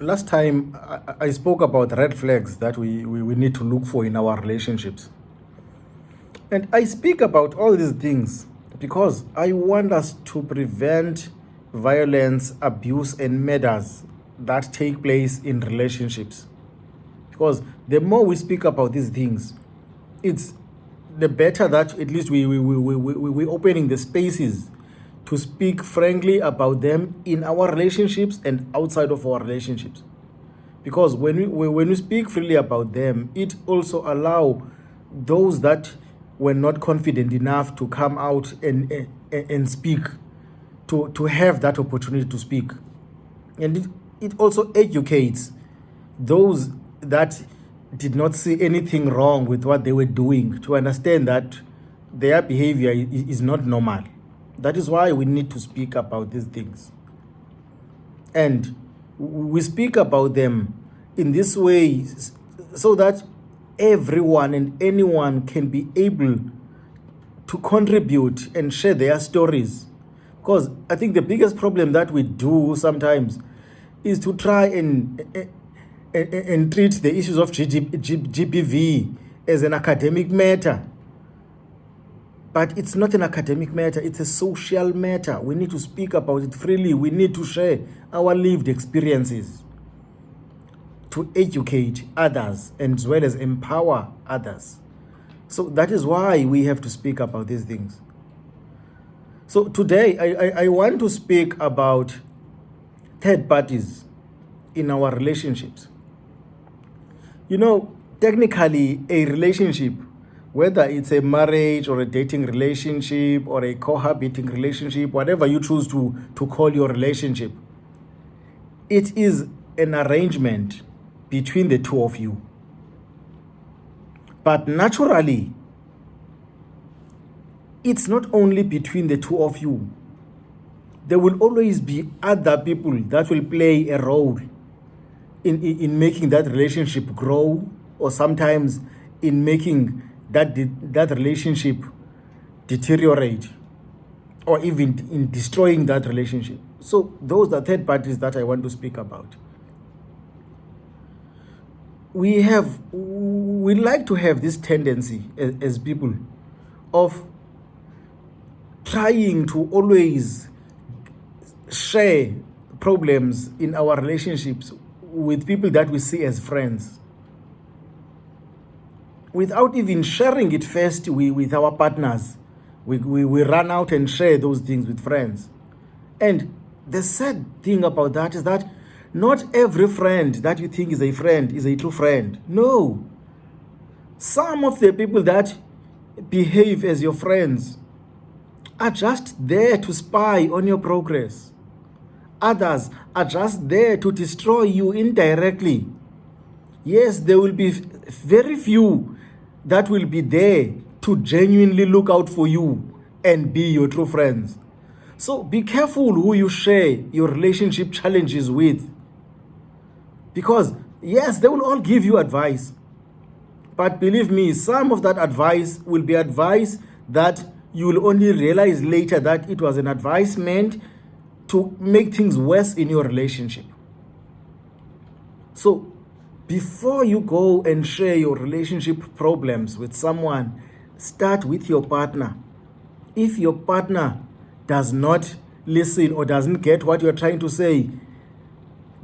Last time I spoke about red flags that we need to look for in our relationships. And I speak about all these things because I want us to prevent violence, abuse, and murders that take place in relationships. Because the more we speak about these things, it's the better that at least we're opening the spaces to speak frankly about them in our relationships and outside of our relationships. Because when we speak freely about them, it also allow those that were not confident enough to come out and speak, to have that opportunity to speak. And it also educates those that did not see anything wrong with what they were doing to understand that their behavior is not normal. That is why we need to speak about these things. And we speak about them in this way so that everyone and anyone can be able to contribute and share their stories. Because I think the biggest problem that we do sometimes is to try and treat the issues of GBV as an academic matter. But it's not an academic matter, it's a social matter. We need to speak about it freely. We need to share our lived experiences to educate others and as well as empower others. So that is why we have to speak about these things. So today, I want to speak about third parties in our relationships. You know, technically, a relationship, whether it's a marriage or a dating relationship or a cohabiting relationship, whatever you choose to call your relationship, it is an arrangement between the two of you. But naturally, it's not only between the two of you. There will always be other people that will play a role in making that relationship grow, or sometimes in making that relationship deteriorate, or even in destroying that relationship. So those are third parties that I want to speak about. We like to have this tendency as people of trying to always share problems in our relationships with people that we see as friends, without even sharing it first with our partners. We run out and share those things with friends. And the sad thing about that is that not every friend that you think is a friend is a true friend. No. Some of the people that behave as your friends are just there to spy on your progress. Others are just there to destroy you indirectly. Yes, there will be very few that will be there to genuinely look out for you and be your true friends. So be careful who you share your relationship challenges with. Because yes, they will all give you advice. But believe me, some of that advice will be advice that you will only realize later that it was an advice meant to make things worse in your relationship. So before you go and share your relationship problems with someone, start with your partner. If your partner does not listen or doesn't get what you're trying to say,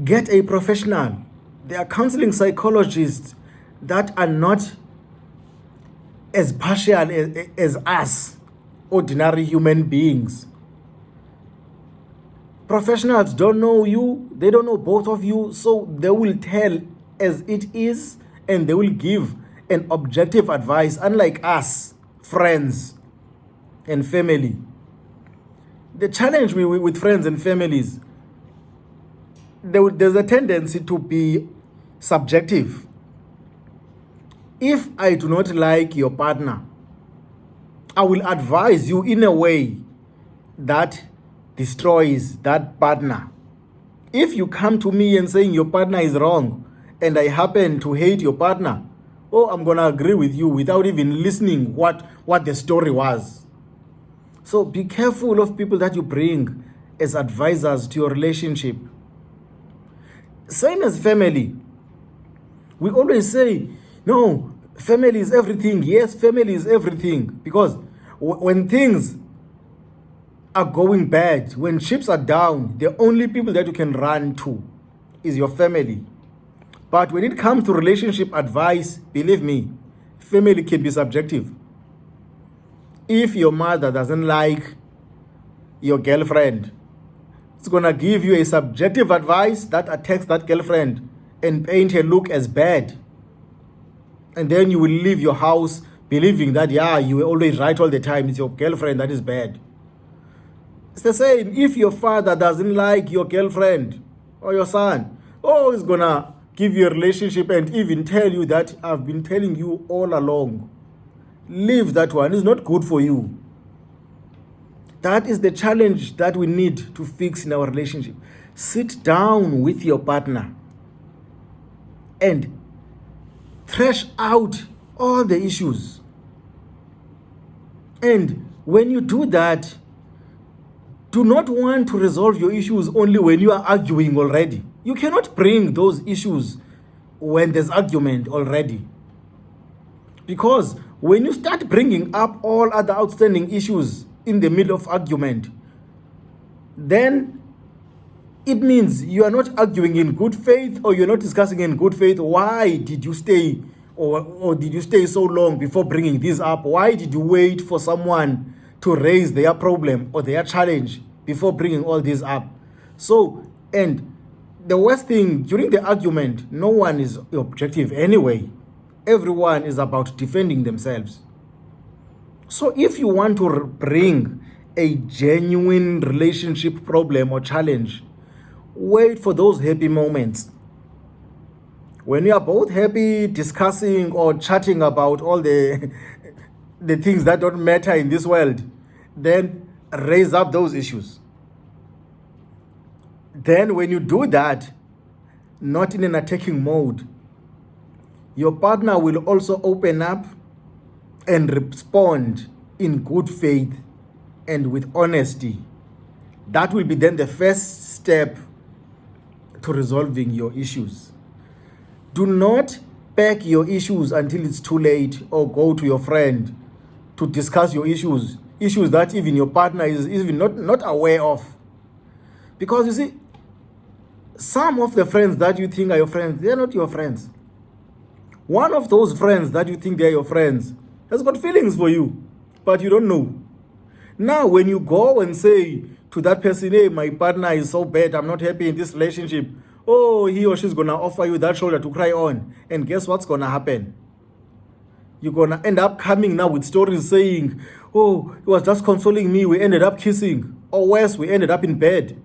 get a professional. There are counseling psychologists that are not as partial as us, ordinary human beings. Professionals don't know you, they don't know both of you, so they will tell as it is and they will give an objective advice, unlike us, friends and family. The challenge with friends and families, there's a tendency to be subjective. If I do not like your partner, I will advise you in a way that destroys that partner. If you come to me and saying your partner is wrong and I happen to hate your partner, I'm going to agree with you without even listening what the story was. So be careful of people that you bring as advisors to your relationship. Same as family. We always say, no, family is everything. Yes, family is everything. Because when things are going bad, when ships are down, the only people that you can run to is your family. But when it comes to relationship advice, believe me, family can be subjective. If your mother doesn't like your girlfriend, it's going to give you a subjective advice that attacks that girlfriend and paint her look as bad. And then you will leave your house believing that, yeah, you were always right all the time. It's your girlfriend that is bad. It's the same. If your father doesn't like your girlfriend or your son, oh, he's going to give you a relationship and even tell you that I've been telling you all along. Leave that one. It's not good for you. That is the challenge that we need to fix in our relationship. Sit down with your partner and thrash out all the issues. And when you do that, do not want to resolve your issues only when you are arguing already. You cannot bring those issues when there's argument already. Because when you start bringing up all other outstanding issues in the middle of argument, then it means you are not arguing in good faith, or you're not discussing in good faith. Why did you stay or did you stay so long before bringing this up? Why did you wait for someone to raise their problem or their challenge before bringing all this up? So, and the worst thing, during the argument, no one is objective anyway. Everyone is about defending themselves. So if you want to bring a genuine relationship problem or challenge, wait for those happy moments. When you are both happy, discussing or chatting about all the things that don't matter in this world, then raise up those issues. Then when you do that, not in an attacking mode, your partner will also open up and respond in good faith and with honesty. That will be then the first step to resolving your issues. Do not pack your issues until it's too late, or go to your friend to discuss your issues that even your partner is even not aware of. Because you see, some of the friends that you think are your friends, they're not your friends. One of those friends that you think they're your friends has got feelings for you, but you don't know. Now, when you go and say to that person, hey, my partner is so bad, I'm not happy in this relationship, oh, he or she's going to offer you that shoulder to cry on. And guess what's going to happen? You're going to end up coming now with stories saying, oh, he was just consoling me, we ended up kissing. Or worse, we ended up in bed.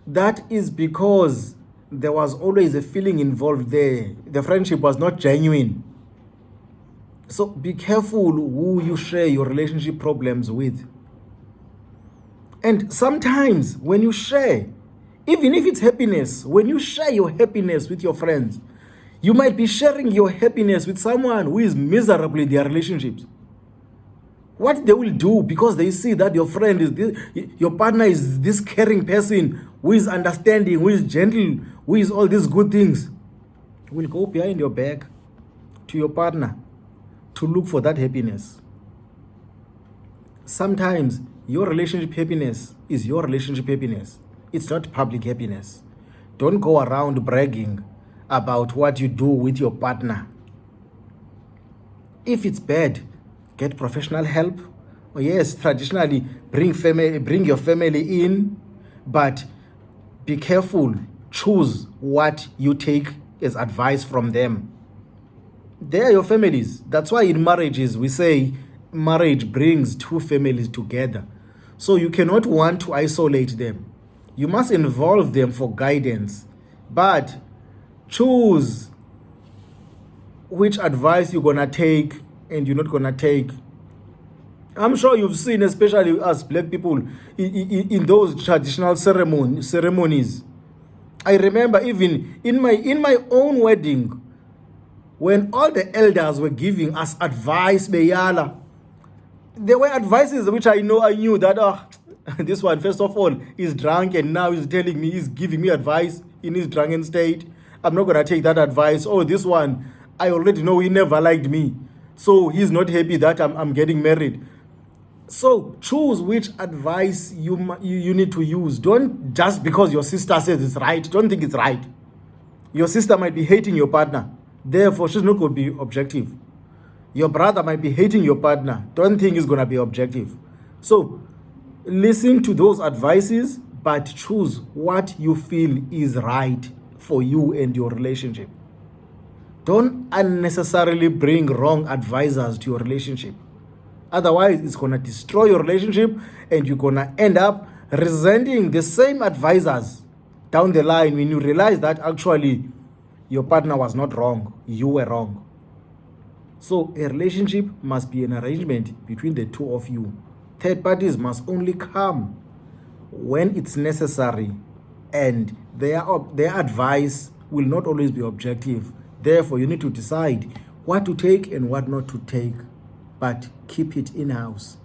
That is because there was always a feeling involved there. The friendship was not genuine. So be careful who you share your relationship problems with. And sometimes when you share, even if it's happiness, when you share your happiness with your friends, you might be sharing your happiness with someone who is miserable in their relationships. What they will do, because they see that your friend is this, your partner is this caring person who is understanding, who is gentle, who is all these good things, will go behind your back to your partner to look for that happiness. Sometimes your relationship happiness is your relationship happiness. It's not public happiness. Don't go around bragging about what you do with your partner. If it's bad, get professional help. Oh, yes, traditionally, bring your family in, but be careful. Choose what you take as advice from them. They are your families. That's why in marriages, we say marriage brings two families together. So you cannot want to isolate them. You must involve them for guidance, but choose which advice you're going to take and you're not going to take. I'm sure you've seen, especially as black people, in those traditional ceremonies. I remember even in my own wedding, when all the elders were giving us advice, Beyala, there were advices which I knew that this one, first of all, is drunk and now he's telling me, he's giving me advice. in his drunken state. I'm not going to take that advice. Oh, this one, I already know he never liked me, so he's not happy that I'm getting married. So choose which advice you need to use. Don't, just because your sister says it's right, don't think it's right. Your sister might be hating your partner, therefore she's not going to be objective. Your brother might be hating your partner, don't think he's going to be objective. So listen to those advices, but choose what you feel is right for you and your relationship. Don't unnecessarily bring wrong advisors to your relationship. Otherwise, it's going to destroy your relationship, and you're going to end up resenting the same advisors down the line when you realize that actually your partner was not wrong, you were wrong. So a relationship must be an arrangement between the two of you. Third parties must only come when it's necessary, and their advice will not always be objective. Therefore, you need to decide what to take and what not to take, but keep it in-house.